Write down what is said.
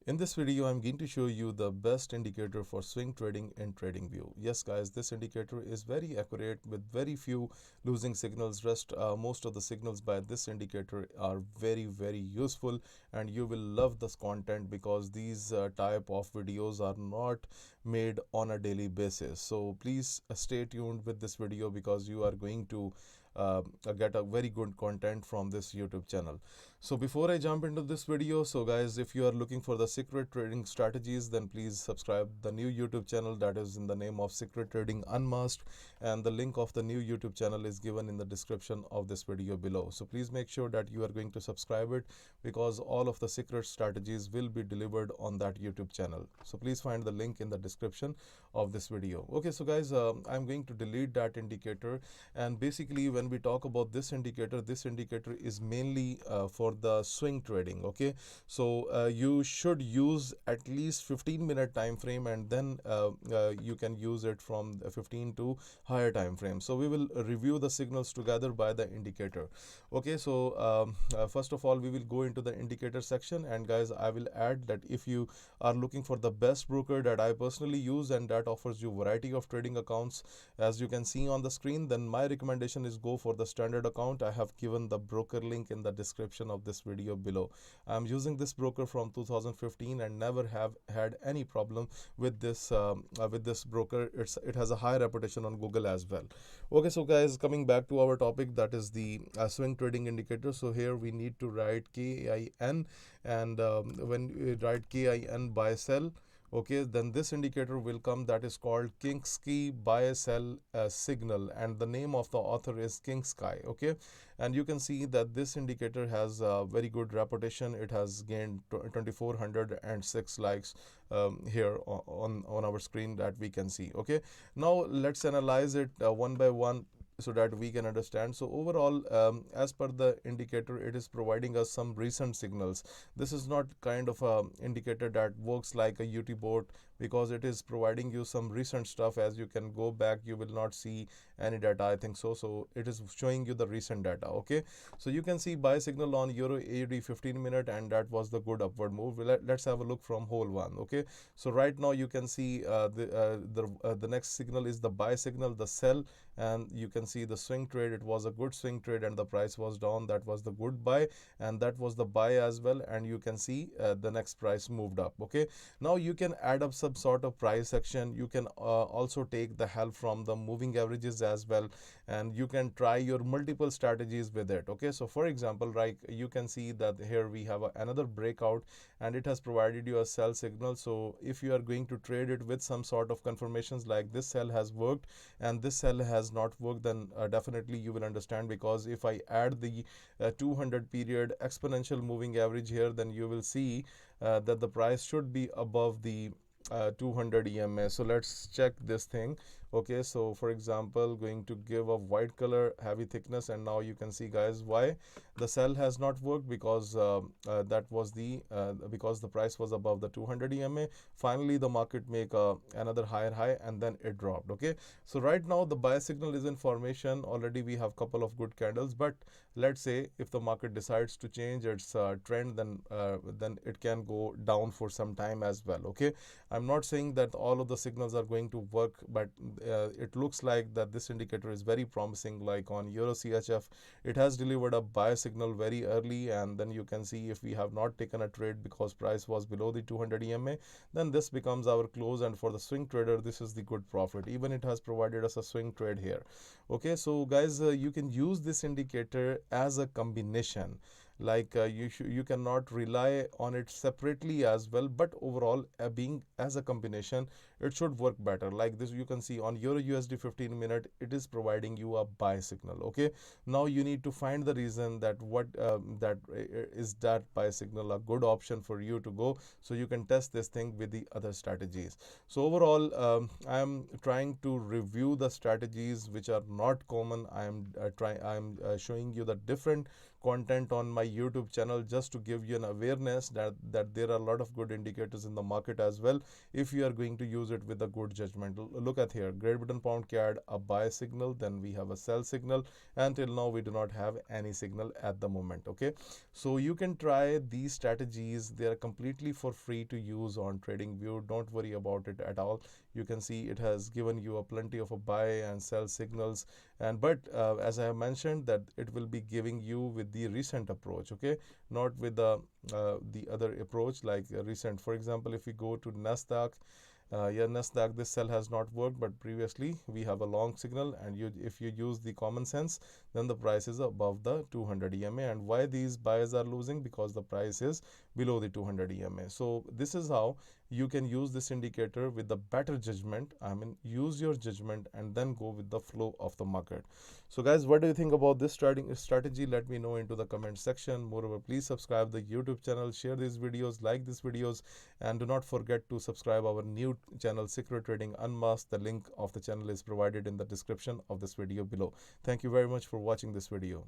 In this video, I'm going to show you the best indicator for swing trading in TradingView. Yes, guys, this indicator is very accurate with very few losing signals. Most of the signals by this indicator are very useful, and you will love this content because these type of videos are not made on a daily basis. So please stay tuned with this video because you are going to get a very good content from this YouTube channel. So before I jump into this video, so guys, if you are looking for the secret trading strategies, then please subscribe the new YouTube channel that is in the name of Secret Trading Unmasked, and the link of the new YouTube channel is given in the description of this video below. So please make sure that you are going to subscribe it because all of the secret strategies will be delivered on that YouTube channel. So please find the link in the description of this video. Okay, so guys, I'm going to delete that indicator, and basically when we talk about this indicator is mainly for the swing trading. Okay, so you should use at least 15-minute time frame, and then you can use it from 15 to higher time frame. So we will review the signals together by the indicator. Okay, so first of all, we will go into the indicator section, and guys, I will add that if you are looking for the best broker that I personally use and that offers you variety of trading accounts, as you can see on the screen, then my recommendation is go for the standard account. I have given the broker link in the description of this video below. I'm using this broker from 2015 and never have had any problem with this broker. It has a high reputation on Google as well. Okay, so guys, coming back to our topic, that is the swing trading indicator. So here we need to write KIN, and when we write KIN buy sell, okay, then this indicator will come, that is called Kingsky buy sell signal, and the name of the author is Kingsky. Okay, and you can see that this indicator has a very good reputation. It has gained 2406 likes here on our screen that we can see. Okay, now let's analyze it one by one so that we can understand. So overall, as per the indicator, it is providing us some recent signals. This is not kind of a indicator that works like a UT board, because it is providing you some recent stuff. As you can go back, you will not see any data, I think so it is showing you the recent data. Okay, so you can see buy signal on Euro AUD 15-minute, and that was the good upward move. Let's have a look from whole one. Okay, so right now you can see the next signal is the buy signal, the sell, and you can see the swing trade. It was a good swing trade and the price was down. That was the good buy, and that was the buy as well, and you can see the next price moved up. Okay, now you can add up some sort of price action. You can also take the help from the moving averages as well, and you can try your multiple strategies with it. Okay, so for example, right, you can see that here we have another breakout, and it has provided you a sell signal. So if you are going to trade it with some sort of confirmations like this sell has worked and this sell has not worked, then definitely you will understand, because if I add the 200 period exponential moving average here, then you will see that the price should be above the 200 EMA. So let's check this thing. Okay, so for example, going to give a white color heavy thickness, and now you can see, guys, why the sell has not worked, because that was the because the price was above the 200 EMA. Finally the market make another higher high, and then it dropped. Okay, so right now the buy signal is in formation already. We have couple of good candles, but let's say if the market decides to change its trend, then it can go down for some time as well. Okay, I'm not saying that all of the signals are going to work, but it looks like that this indicator is very promising. Like on Euro CHF, it has delivered a buy signal very early, and then you can see if we have not taken a trade because price was below the 200 EMA, then this becomes our close, and for the swing trader, this is the good profit. Even it has provided us a swing trade here. Okay, so guys, you can use this indicator as a combination. Like you cannot rely on it separately as well, but overall being as a combination, it should work better. Like this, you can see on Euro USD 15-minute, it is providing you a buy signal. Okay, now you need to find the reason that is that buy signal a good option for you to go, so you can test this thing with the other strategies. So overall, I am trying to review the strategies which are not common. I am showing you the different content on my YouTube channel just to give you an awareness that there are a lot of good indicators in the market as well, if you are going to use it with a good judgment. Look at here, Great Britain pound CAD, a buy signal, then we have a sell signal, and till now we do not have any signal at the moment. Okay, so you can try these strategies. They are completely for free to use on TradingView. Don't worry about it at all. You can see it has given you a plenty of a buy and sell signals, and but as I have mentioned, that it will be giving you with the recent approach. Okay, not with the other approach like recent. For example, if we go to Nasdaq, yeah, Nasdaq, this sell has not worked, but previously we have a long signal, and if you use the common sense, then the price is above the 200 EMA. And why these buyers are losing? Because the price is below the 200 EMA. So this is how you can use this indicator with the better judgment. I mean, use your judgment and then go with the flow of the market. So guys, what do you think about this trading strategy? Let me know into the comment section. Moreover, please subscribe the YouTube channel, share these videos, like these videos, and do not forget to subscribe our new channel, Secret Trading Unmasked. The link of the channel is provided in the description of this video below. Thank you very much for watching this video.